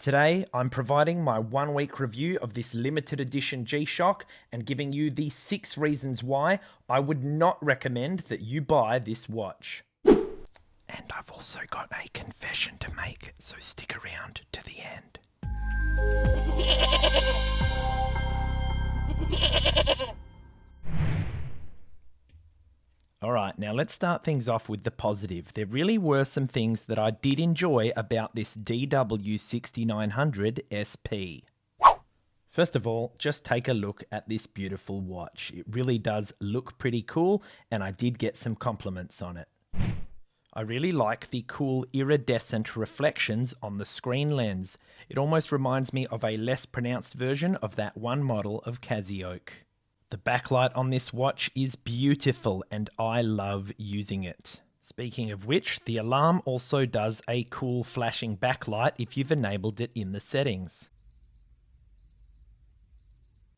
Today, I'm providing my 1-week review of this limited edition G-Shock and giving you the 6 reasons why I would not recommend that you buy this watch. And I've also got a confession to make, so stick around to the end. Alright, now let's start things off with the positive. There really were some things that I did enjoy about this DW-6900SP. First of all, just take a look at this beautiful watch. It really does look pretty cool, and I did get some compliments on it. I really like the cool iridescent reflections on the screen lens. It almost reminds me of a less pronounced version of that one model of Casio. The backlight on this watch is beautiful and I love using it. Speaking of which, the alarm also does a cool flashing backlight if you've enabled it in the settings.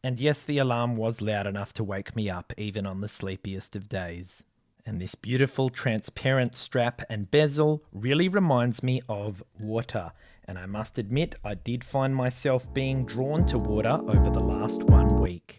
And yes, the alarm was loud enough to wake me up even on the sleepiest of days. And this beautiful transparent strap and bezel really reminds me of water. And I must admit, I did find myself being drawn to water over the last 1 week.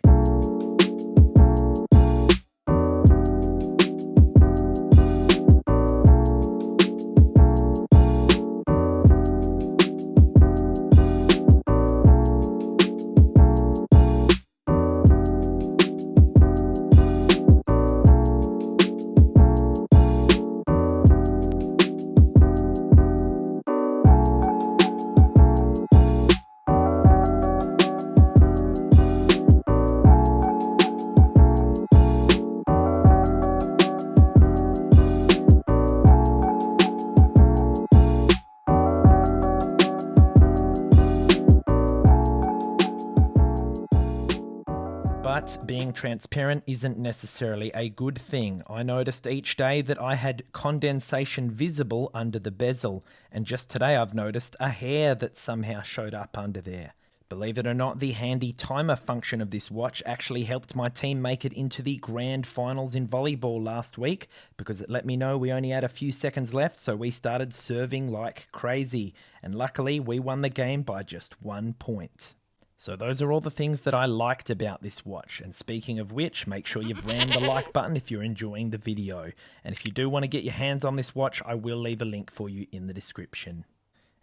But being transparent isn't necessarily a good thing. I noticed each day that I had condensation visible under the bezel, and just today I've noticed a hair that somehow showed up under there. Believe it or not, the handy timer function of this watch actually helped my team make it into the grand finals in volleyball last week, because it let me know we only had a few seconds left, so we started serving like crazy, and luckily we won the game by just 1 point. So those are all the things that I liked about this watch. And speaking of which, make sure you've rammed the like button if you're enjoying the video. And if you do want to get your hands on this watch, I will leave a link for you in the description.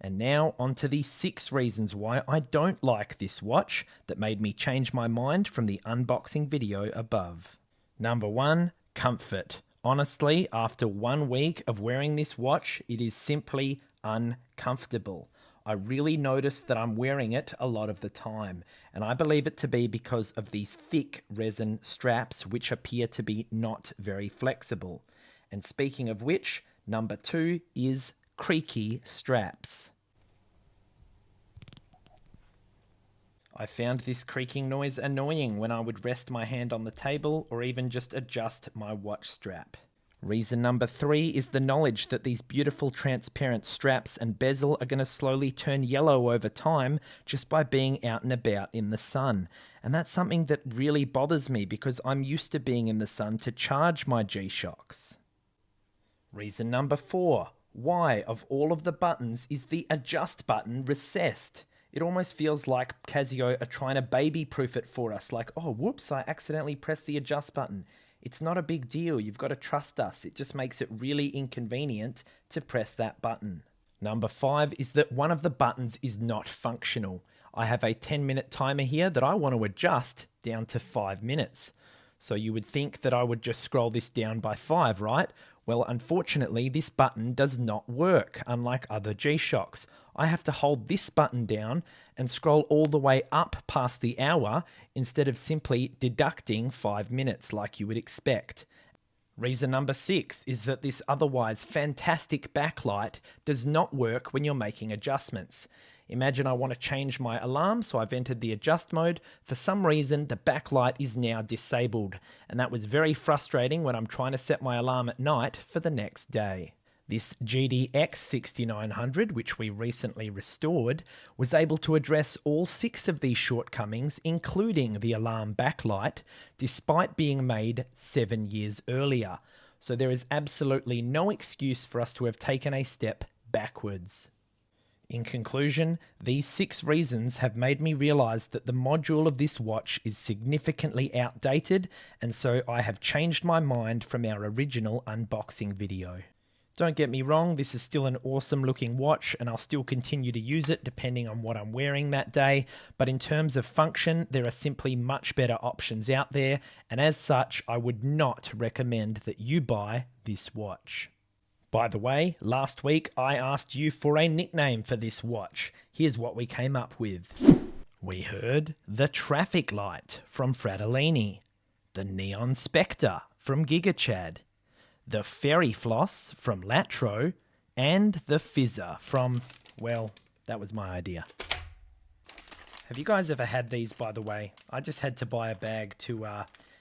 And now on to the 6 reasons why I don't like this watch that made me change my mind from the unboxing video above. Number 1, comfort. Honestly, after 1 week of wearing this watch, it is simply uncomfortable. I really notice that I'm wearing it a lot of the time, and I believe it to be because of these thick resin straps which appear to be not very flexible. And speaking of which, number 2 is creaky straps. I found this creaking noise annoying when I would rest my hand on the table or even just adjust my watch strap. Reason number 3 is the knowledge that these beautiful transparent straps and bezel are going to slowly turn yellow over time just by being out and about in the sun. And that's something that really bothers me because I'm used to being in the sun to charge my G-Shocks. Reason number 4. Why, of all of the buttons, is the adjust button recessed? It almost feels like Casio are trying to baby-proof it for us, like, oh, whoops, I accidentally pressed the adjust button. It's not a big deal, you've got to trust us. It just makes it really inconvenient to press that button. Number 5 is that one of the buttons is not functional. I have a 10-minute timer here that I want to adjust down to 5 minutes. So you would think that I would just scroll this down by 5, right? Well, unfortunately, this button does not work, unlike other G-Shocks. I have to hold this button down and scroll all the way up past the hour instead of simply deducting 5 minutes like you would expect. Reason number 6 is that this otherwise fantastic backlight does not work when you're making adjustments. Imagine I want to change my alarm, so I've entered the adjust mode. For some reason, the backlight is now disabled, and that was very frustrating when I'm trying to set my alarm at night for the next day. This GDX-6900, which we recently restored, was able to address all 6 of these shortcomings, including the alarm backlight, despite being made 7 years earlier. So there is absolutely no excuse for us to have taken a step backwards. In conclusion, these 6 reasons have made me realise that the module of this watch is significantly outdated, and so I have changed my mind from our original unboxing video. Don't get me wrong, this is still an awesome looking watch and I'll still continue to use it depending on what I'm wearing that day, but in terms of function, there are simply much better options out there, and as such, I would not recommend that you buy this watch. By the way, last week I asked you for a nickname for this watch. Here's what we came up with. We heard the Traffic Light from Fratellini, the Neon Spectre from GigaChad, the Fairy Floss from Latro, and the Fizzer from, well, that was my idea. Have you guys ever had these, by the way? I just had to buy a bag to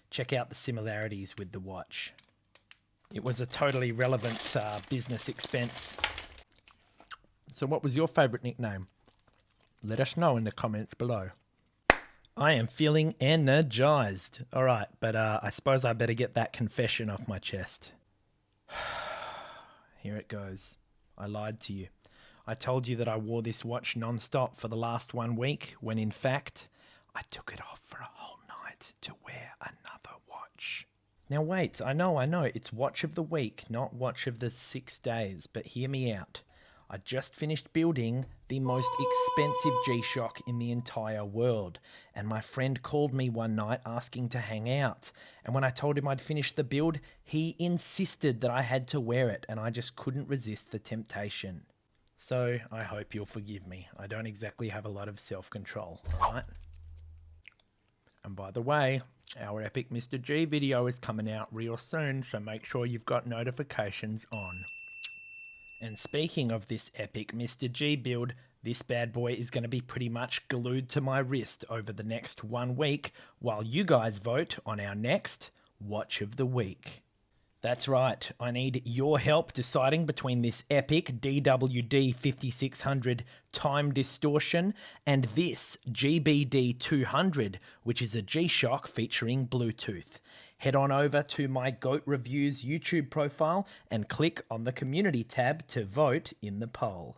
check out the similarities with the watch. It was a totally relevant business expense. So what was your favourite nickname? Let us know in the comments below. I am feeling energized. Alright, but I suppose I better get that confession off my chest. Here it goes. I lied to you. I told you that I wore this watch non-stop for the last 1 week, when in fact, I took it off for a whole night to wear another watch. Now wait, I know, it's watch of the week, not watch of the 6 days, but hear me out. I just finished building the most expensive G-Shock in the entire world, and my friend called me one night asking to hang out, and when I told him I'd finished the build, he insisted that I had to wear it, and I just couldn't resist the temptation. So, I hope you'll forgive me. I don't exactly have a lot of self-control, alright? And by the way, our epic Mr. G video is coming out real soon, so make sure you've got notifications on. And speaking of this epic Mr. G build, this bad boy is going to be pretty much glued to my wrist over the next 1 week while you guys vote on our next Watch of the Week. That's right, I need your help deciding between this epic DWD-5600 Time Distortion and this GBD-200, which is a G-Shock featuring Bluetooth. Head on over to my Goat Reviews YouTube profile and click on the community tab to vote in the poll.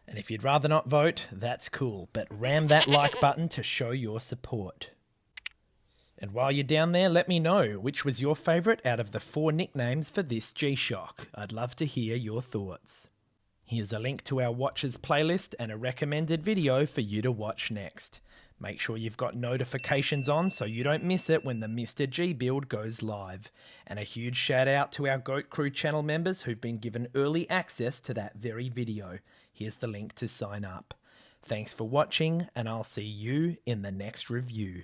And if you'd rather not vote, that's cool, but ram that like button to show your support. And while you're down there, let me know which was your favourite out of the 4 nicknames for this G-Shock. I'd love to hear your thoughts. Here's a link to our watches playlist and a recommended video for you to watch next. Make sure you've got notifications on so you don't miss it when the Mr. G build goes live. And a huge shout out to our Goat Crew channel members who've been given early access to that very video. Here's the link to sign up. Thanks for watching, and I'll see you in the next review.